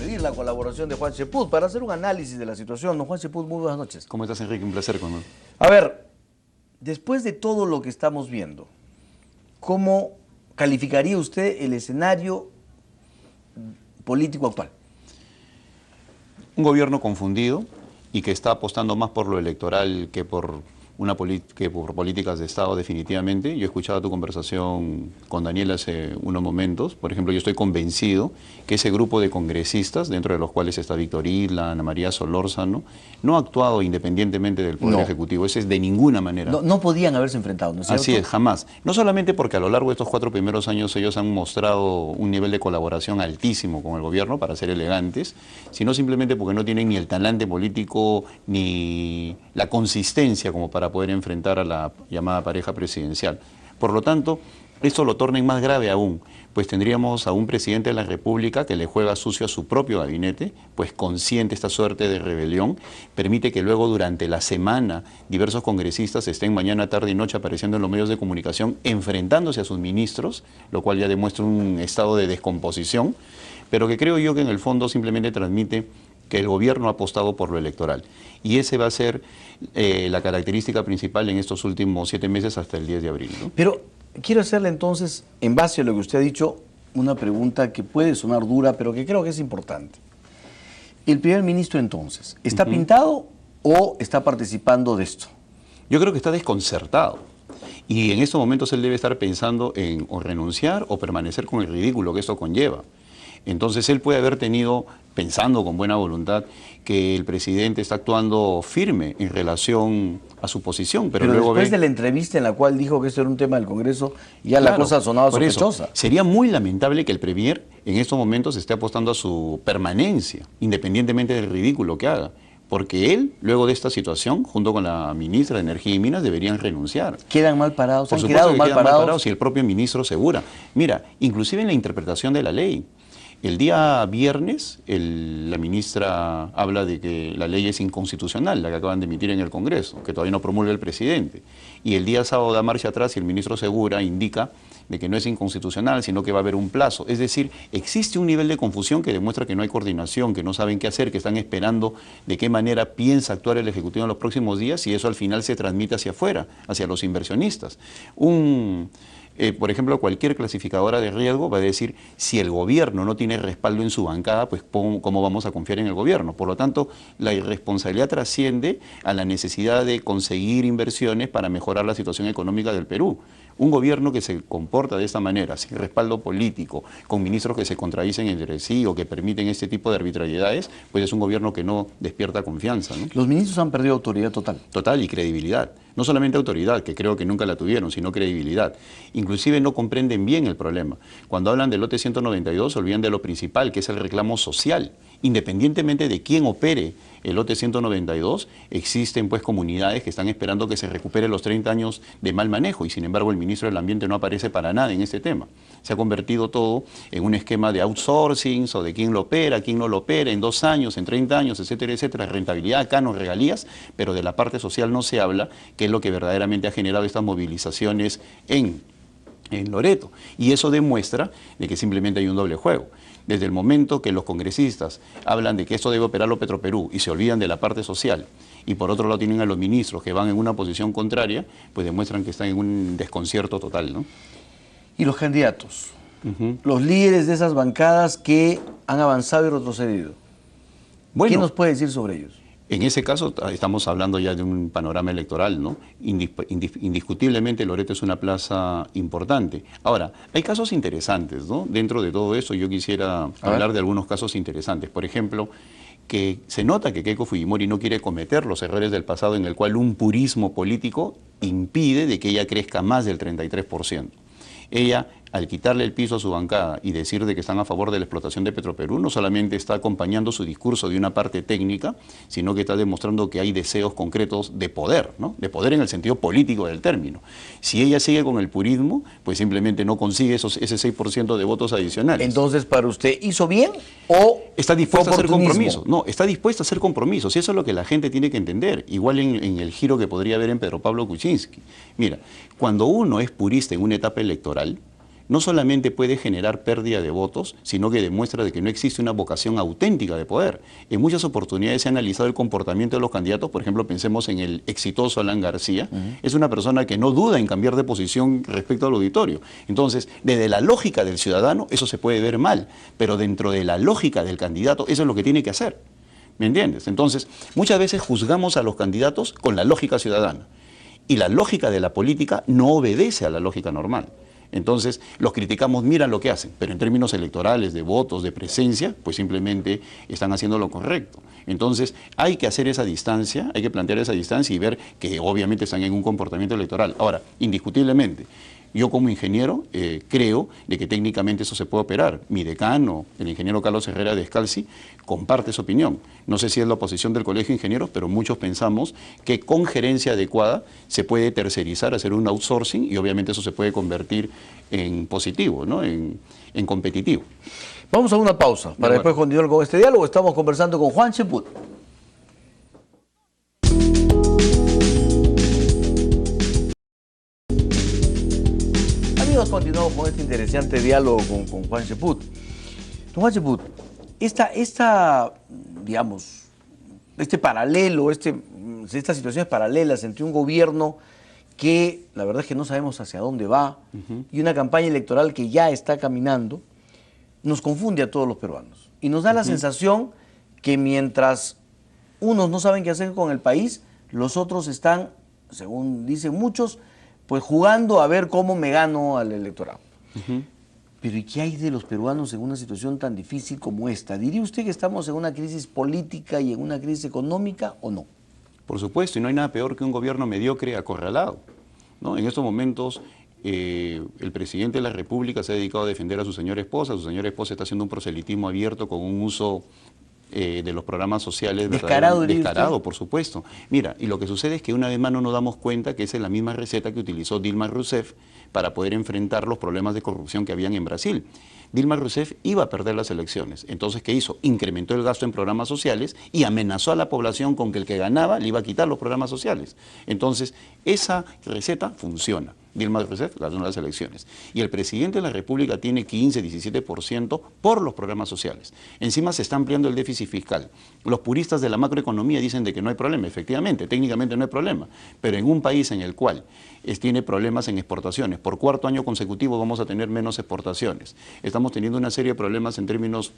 pedir la colaboración de Juan Cheput para hacer un análisis de la situación. Don Juan Cheput, muy buenas noches. ¿Cómo estás, Enrique? Un placer conmigo. A ver, después de todo lo que estamos viendo, ¿cómo calificaría usted el escenario político actual? Un gobierno confundido y que está apostando más por lo electoral que por políticas de Estado, definitivamente. Yo he escuchado tu conversación con Daniel hace unos momentos. Por ejemplo, yo estoy convencido que ese grupo de congresistas, dentro de los cuales está Víctor Isla, Ana María Solórzano, no ha actuado independientemente del Poder Ejecutivo. Ese es de ninguna manera. No podían haberse enfrentado, ¿no es cierto? Así es, jamás. No solamente porque a lo largo de estos 4 primeros años ellos han mostrado un nivel de colaboración altísimo con el gobierno para ser elegantes, sino simplemente porque no tienen ni el talante político ni la consistencia como para poder enfrentar a la llamada pareja presidencial. Por lo tanto, esto lo torna más grave aún, pues tendríamos a un presidente de la República que le juega sucio a su propio gabinete, pues consiente esta suerte de rebelión, permite que luego durante la semana diversos congresistas estén mañana, tarde y noche apareciendo en los medios de comunicación, enfrentándose a sus ministros, lo cual ya demuestra un estado de descomposición, pero que creo yo que en el fondo simplemente transmite que el gobierno ha apostado por lo electoral. Y ese va a ser la característica principal en estos últimos 7 meses hasta el 10 de abril, ¿no? Pero quiero hacerle entonces, en base a lo que usted ha dicho, una pregunta que puede sonar dura, pero que creo que es importante. El primer ministro entonces, ¿está pintado o está participando de esto? Yo creo que está desconcertado. Y en estos momentos él debe estar pensando en o renunciar o permanecer con el ridículo que esto conlleva. Entonces él puede haber tenido, pensando con buena voluntad, que el presidente está actuando firme en relación a su posición. Pero luego después de la entrevista en la cual dijo que esto era un tema del Congreso, ya la cosa sonaba sospechosa. Sería muy lamentable que el Premier en estos momentos esté apostando a su permanencia, independientemente del ridículo que haga. Porque él, luego de esta situación, junto con la ministra de Energía y Minas, deberían renunciar. ¿Quedan mal parados? Por supuesto que quedan mal parados y el propio ministro asegura. Mira, inclusive en la interpretación de la ley, el día viernes la ministra habla de que la ley es inconstitucional, la que acaban de emitir en el Congreso, que todavía no promulga el presidente. Y el día sábado da marcha atrás y el ministro Segura indica de que no es inconstitucional, sino que va a haber un plazo. Es decir, existe un nivel de confusión que demuestra que no hay coordinación, que no saben qué hacer, que están esperando de qué manera piensa actuar el Ejecutivo en los próximos días y eso al final se transmite hacia afuera, hacia los inversionistas. Por ejemplo, cualquier clasificadora de riesgo va a decir, si el gobierno no tiene respaldo en su bancada, pues ¿cómo vamos a confiar en el gobierno? Por lo tanto, la irresponsabilidad trasciende a la necesidad de conseguir inversiones para mejorar la situación económica del Perú. Un gobierno que se comporta de esta manera, sin respaldo político, con ministros que se contradicen entre sí o que permiten este tipo de arbitrariedades, pues es un gobierno que no despierta confianza, ¿no? Los ministros han perdido autoridad total. Total y credibilidad. No solamente autoridad, que creo que nunca la tuvieron, sino credibilidad. Inclusive no comprenden bien el problema. Cuando hablan del lote 192, se olvidan de lo principal, que es el reclamo social. Independientemente de quién opere el lote 192, existen pues comunidades que están esperando que se recupere los 30 años de mal manejo y sin embargo el ministro del Ambiente no aparece para nada en este tema. Se ha convertido todo en un esquema de outsourcing o de quién lo opera, quién no lo opera, en 2 años, en 30 años, etcétera, etcétera, rentabilidad, canos, regalías, pero de la parte social no se habla, que es lo que verdaderamente ha generado estas movilizaciones en Loreto. Y eso demuestra de que simplemente hay un doble juego. Desde el momento que los congresistas hablan de que esto debe operarlo Petroperú y se olvidan de la parte social, y por otro lado tienen a los ministros que van en una posición contraria, pues demuestran que están en un desconcierto total, ¿no? ¿Y los candidatos? Los líderes de esas bancadas que han avanzado y retrocedido. Bueno, ¿qué nos puede decir sobre ellos? En ese caso estamos hablando ya de un panorama electoral, ¿no? Indiscutiblemente Loreto es una plaza importante. Ahora, hay casos interesantes, ¿no? Dentro de todo eso yo quisiera hablar de algunos casos interesantes. Por ejemplo, que se nota que Keiko Fujimori no quiere cometer los errores del pasado en el cual un purismo político impide de que ella crezca más del 33%. Ella, al quitarle el piso a su bancada y decir de que están a favor de la explotación de Petroperú, no solamente está acompañando su discurso de una parte técnica, sino que está demostrando que hay deseos concretos de poder, ¿no? De poder en el sentido político del término. Si ella sigue con el purismo, pues simplemente no consigue ese 6% de votos adicionales. Entonces, ¿para usted hizo bien o está dispuesta a hacer compromisos? No, está dispuesta a hacer compromisos y eso es lo que la gente tiene que entender. Igual en el giro que podría haber en Pedro Pablo Kuczynski. Mira, cuando uno es purista en una etapa electoral, no solamente puede generar pérdida de votos, sino que demuestra de que no existe una vocación auténtica de poder. En muchas oportunidades se ha analizado el comportamiento de los candidatos, por ejemplo, pensemos en el exitoso Alan García, es una persona que no duda en cambiar de posición respecto al auditorio. Entonces, desde la lógica del ciudadano, eso se puede ver mal, pero dentro de la lógica del candidato, eso es lo que tiene que hacer. ¿Me entiendes? Entonces, muchas veces juzgamos a los candidatos con la lógica ciudadana. Y la lógica de la política no obedece a la lógica normal. Entonces, los criticamos, miran lo que hacen, pero en términos electorales, de votos, de presencia, pues simplemente están haciendo lo correcto. Entonces, hay que hacer esa distancia, hay que plantear esa distancia y ver que obviamente están en un comportamiento electoral. Ahora, indiscutiblemente, yo como ingeniero creo de que técnicamente eso se puede operar. Mi decano, el ingeniero Carlos Herrera Descalzi, comparte esa opinión. No sé si es la posición del Colegio de Ingenieros, pero muchos pensamos que con gerencia adecuada se puede tercerizar, hacer un outsourcing y obviamente eso se puede convertir en positivo, ¿no? en competitivo. Vamos a una pausa para después continuar con este diálogo. Estamos conversando con Juan Cheput. Continuamos con este interesante diálogo con Juan Cheput. Don Juan Cheput, digamos, este paralelo, estas situaciones paralelas entre un gobierno que la verdad es que no sabemos hacia dónde va y una campaña electoral que ya está caminando, nos confunde a todos los peruanos. Y nos da la sensación que mientras unos no saben qué hacer con el país, los otros están, según dicen muchos, pues jugando a ver cómo me gano al electorado. Pero ¿y qué hay de los peruanos en una situación tan difícil como esta? ¿Diría usted que estamos en una crisis política y en una crisis económica o no? Por supuesto, y no hay nada peor que un gobierno mediocre acorralado, ¿no? En estos momentos el presidente de la República se ha dedicado a defender a su señora esposa está haciendo un proselitismo abierto con un uso de los programas sociales descarado, por supuesto. Mira, y lo que sucede es que una vez más no nos damos cuenta que esa es la misma receta que utilizó Dilma Rousseff para poder enfrentar los problemas de corrupción que habían en Brasil. Dilma Rousseff iba a perder las elecciones. Entonces, ¿qué hizo? Incrementó el gasto en programas sociales y amenazó a la población con que el que ganaba le iba a quitar los programas sociales. Entonces, esa receta funciona. Dilma Rousseff ganó las elecciones. Y el presidente de la República tiene 15, 17% por los programas sociales. Encima se está ampliando el déficit fiscal. Los puristas de la macroeconomía dicen de que no hay problema. Efectivamente, técnicamente no hay problema. Pero en un país en el cual tiene problemas en exportaciones, por cuarto año consecutivo vamos a tener menos exportaciones. Estamos teniendo una serie de problemas en términos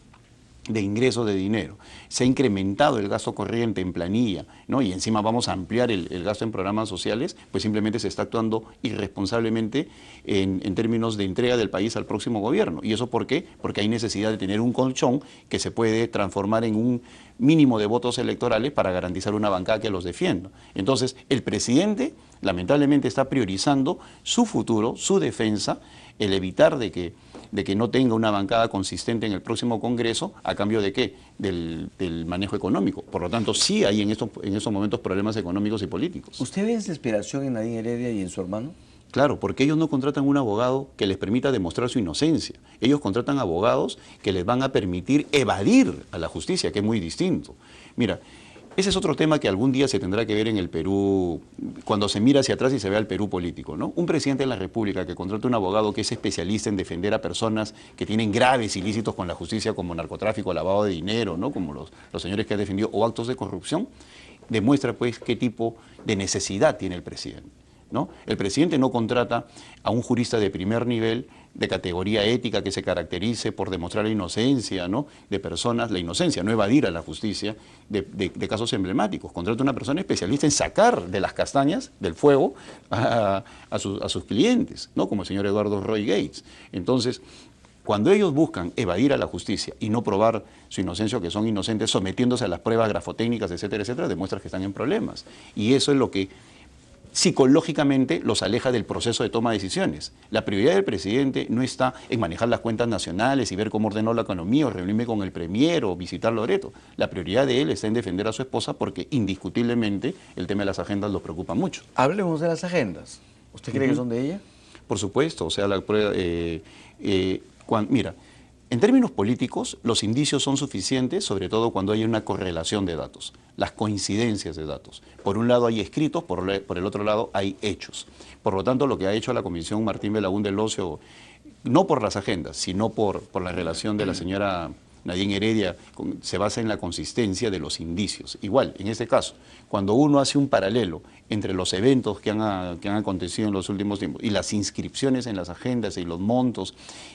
de ingresos de dinero. Se ha incrementado el gasto corriente en planilla, ¿no? Y encima vamos a ampliar el gasto en programas sociales, pues simplemente se está actuando irresponsablemente en términos de entrega del país al próximo gobierno. ¿Y eso por qué? Porque hay necesidad de tener un colchón que se puede transformar en un mínimo de votos electorales para garantizar una bancada que los defienda. Entonces, el presidente lamentablemente está priorizando su futuro, su defensa, el evitar de que no tenga una bancada consistente en el próximo Congreso, ¿a cambio de qué? Del manejo económico. Por lo tanto, sí hay en estos momentos problemas económicos y políticos. ¿Usted ve desesperación en Nadine Heredia y en su hermano? Claro, porque ellos no contratan un abogado que les permita demostrar su inocencia. Ellos contratan abogados que les van a permitir evadir a la justicia, que es muy distinto. Mira, ese es otro tema que algún día se tendrá que ver en el Perú, cuando se mira hacia atrás y se ve al Perú político, ¿no? Un presidente de la República que contrata un abogado que es especialista en defender a personas que tienen graves ilícitos con la justicia, como narcotráfico, lavado de dinero, ¿no? Como los señores que ha defendido, o actos de corrupción, demuestra pues qué tipo de necesidad tiene el presidente, ¿no? El presidente no contrata a un jurista de primer nivel, de categoría ética, que se caracterice por demostrar la inocencia, ¿no? De personas, la inocencia, no evadir a la justicia de casos emblemáticos. Contrata a una persona especialista en sacar de las castañas, del fuego, a sus clientes, ¿no? Como el señor Eduardo Roy Gates. Entonces, cuando ellos buscan evadir a la justicia y no probar su inocencia o que son inocentes, sometiéndose a las pruebas grafotécnicas, etcétera, demuestra que están en problemas. Y eso es lo que psicológicamente los aleja del proceso de toma de decisiones. La prioridad del presidente no está en manejar las cuentas nacionales y ver cómo ordenó la economía o reunirme con el premier o visitar Loreto. La prioridad de él está en defender a su esposa porque indiscutiblemente el tema de las agendas los preocupa mucho. Hablemos de las agendas. ¿Usted cree que son de ella? Por supuesto, o sea, mira, en términos políticos, los indicios son suficientes, sobre todo cuando hay una correlación de datos, las coincidencias de datos. Por un lado hay escritos, por el otro lado hay hechos. Por lo tanto, lo que ha hecho la Comisión Martín Belaúnde Locio no por las agendas, sino por la relación de la señora Nadine Heredia, se basa en la consistencia de los indicios. Igual, en este caso, cuando uno hace un paralelo entre los eventos que han acontecido en los últimos tiempos y las inscripciones en las agendas y los montos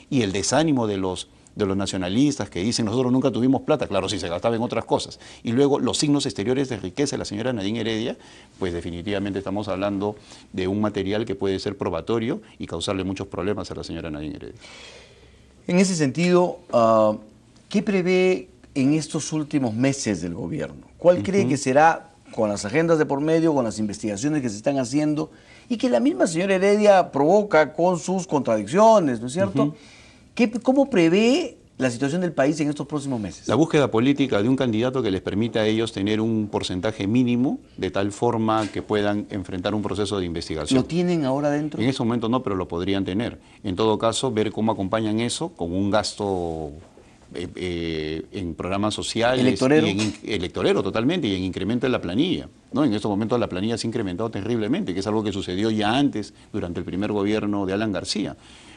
y el desánimo de los nacionalistas que dicen nosotros nunca tuvimos plata, claro, si se gastaba en otras cosas, y luego los signos exteriores de riqueza de la señora Nadine Heredia, pues definitivamente estamos hablando de un material que puede ser probatorio y causarle muchos problemas a la señora Nadine Heredia. En ese sentido, ¿qué prevé en estos últimos meses del gobierno? ¿Cuál cree que será, con las agendas de por medio, con las investigaciones que se están haciendo y que la misma señora Heredia provoca con sus contradicciones, ¿no es cierto? ¿Cómo prevé la situación del país en estos próximos meses? La búsqueda política de un candidato que les permita a ellos tener un porcentaje mínimo de tal forma que puedan enfrentar un proceso de investigación. ¿Lo tienen ahora dentro? En ese momento no, pero lo podrían tener. En todo caso, ver cómo acompañan eso con un gasto en programas sociales. ¿Electorero? Electorero, totalmente, y en incremento de la planilla, ¿no? En estos momentos la planilla se ha incrementado terriblemente, que es algo que sucedió ya antes, durante el primer gobierno de Alan García.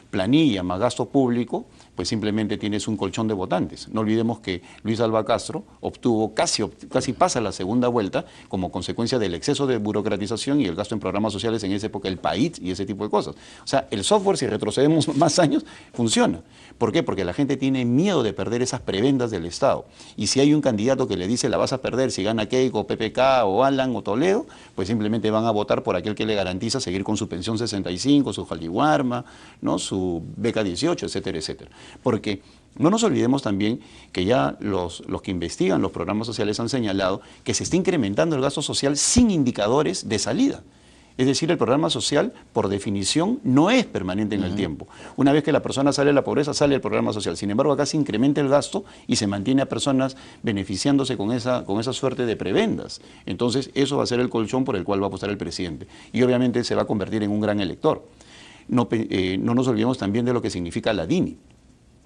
Planilla más gasto público, pues simplemente tienes un colchón de votantes. No olvidemos que Luis Alva Castro obtuvo, casi pasa la segunda vuelta como consecuencia del exceso de burocratización y el gasto en programas sociales en esa época, el país y ese tipo de cosas. O sea, el software, si retrocedemos más años, funciona. ¿Por qué? Porque la gente tiene miedo de perder esas prebendas del Estado. Y si hay un candidato que le dice la vas a perder si gana Keiko, PPK o Alan o Toledo, pues simplemente van a votar por aquel que le garantiza seguir con su pensión 65, su Jaliwarma, ¿no? Su beca 18, etcétera, etcétera. Porque no nos olvidemos también que ya los que investigan los programas sociales han señalado que se está incrementando el gasto social sin indicadores de salida. Es decir, el programa social, por definición, no es permanente en el tiempo. Una vez que la persona sale de la pobreza, sale el programa social. Sin embargo, acá se incrementa el gasto y se mantiene a personas beneficiándose con esa suerte de prebendas. Entonces, eso va a ser el colchón por el cual va a apostar el presidente. Y obviamente se va a convertir en un gran elector. No nos olvidemos también de lo que significa la DINI.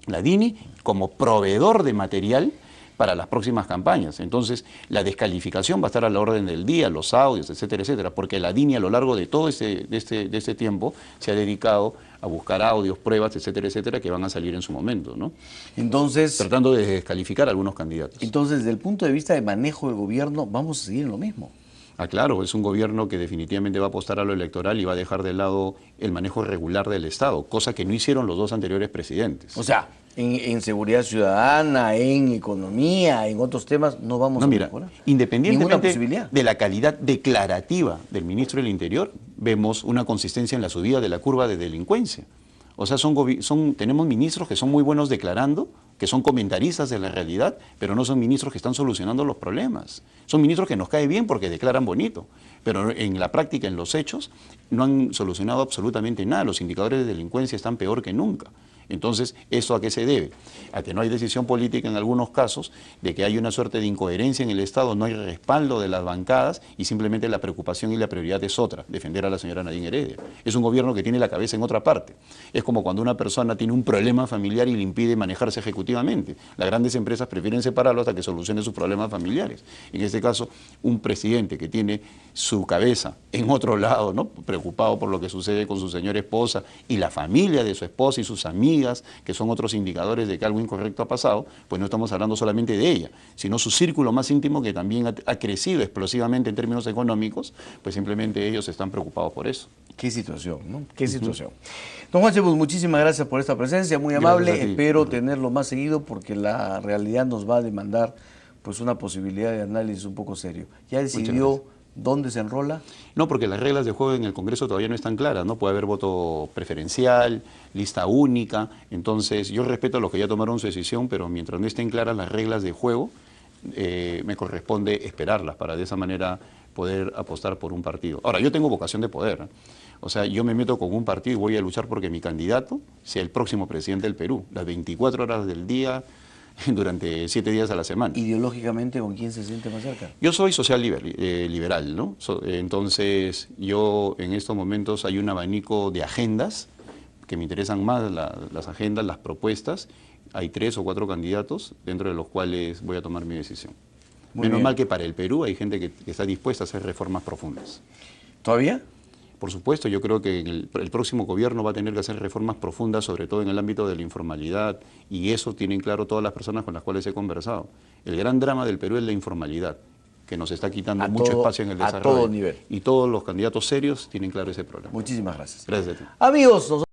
La DINI como proveedor de material para las próximas campañas. Entonces, la descalificación va a estar a la orden del día, los audios, etcétera, etcétera, porque la DINI a lo largo de todo este tiempo se ha dedicado a buscar audios, pruebas, etcétera, etcétera, que van a salir en su momento, ¿no? Entonces, tratando de descalificar a algunos candidatos. Entonces, desde el punto de vista de manejo del gobierno, vamos a seguir en lo mismo. Ah, claro, es un gobierno que definitivamente va a apostar a lo electoral y va a dejar de lado el manejo regular del Estado, cosa que no hicieron los dos anteriores presidentes. O sea, en seguridad ciudadana, en economía, en otros temas, no vamos a mejorar. Independientemente de la calidad declarativa del ministro del Interior, vemos una consistencia en la subida de la curva de delincuencia. O sea, tenemos ministros que son muy buenos declarando, que son comentaristas de la realidad, pero no son ministros que están solucionando los problemas. Son ministros que nos cae bien porque declaran bonito, pero en la práctica, en los hechos, no han solucionado absolutamente nada. Los indicadores de delincuencia están peor que nunca. Entonces, ¿eso a qué se debe? A que no hay decisión política en algunos casos, de que hay una suerte de incoherencia en el Estado, no hay respaldo de las bancadas y simplemente la preocupación y la prioridad es otra, defender a la señora Nadine Heredia. Es un gobierno que tiene la cabeza en otra parte. Es como cuando una persona tiene un problema familiar y le impide manejarse ejecutivamente. Las grandes empresas prefieren separarlo hasta que solucione sus problemas familiares. En este caso, un presidente que tiene su cabeza en otro lado, ¿no? Preocupado por lo que sucede con su señora esposa y la familia de su esposa y sus amigas, que son otros indicadores de que algo incorrecto ha pasado, pues no estamos hablando solamente de ella, sino su círculo más íntimo que también ha crecido explosivamente en términos económicos, pues simplemente ellos están preocupados por eso. Qué situación, ¿no? Qué situación. Don Juan Chebus, muchísimas gracias por esta presencia, muy amable, espero tenerlo más seguido porque la realidad nos va a demandar pues una posibilidad de análisis un poco serio. ¿Ya decidió dónde se enrola? No, porque las reglas de juego en el Congreso todavía no están claras, ¿no? Puede haber voto preferencial, lista única, entonces yo respeto a los que ya tomaron su decisión, pero mientras no estén claras las reglas de juego, me corresponde esperarlas para de esa manera poder apostar por un partido. Ahora, yo tengo vocación de poder, ¿eh? O sea, yo me meto con un partido y voy a luchar porque mi candidato sea el próximo presidente del Perú, las 24 horas del día, durante 7 días a la semana. ¿Ideológicamente con quién se siente más cerca? Yo soy social liberal, ¿no? Entonces, yo en estos momentos hay un abanico de agendas que me interesan más, las agendas, las propuestas. Hay 3 o 4 candidatos dentro de los cuales voy a tomar mi decisión. Menos mal que para el Perú hay gente que está dispuesta a hacer reformas profundas. ¿Todavía? Por supuesto, yo creo que el próximo gobierno va a tener que hacer reformas profundas, sobre todo en el ámbito de la informalidad, y eso tienen claro todas las personas con las cuales he conversado. El gran drama del Perú es la informalidad, que nos está quitando mucho espacio en el desarrollo. A todo nivel. Y todos los candidatos serios tienen claro ese problema. Muchísimas gracias. Gracias a ti. Amigos,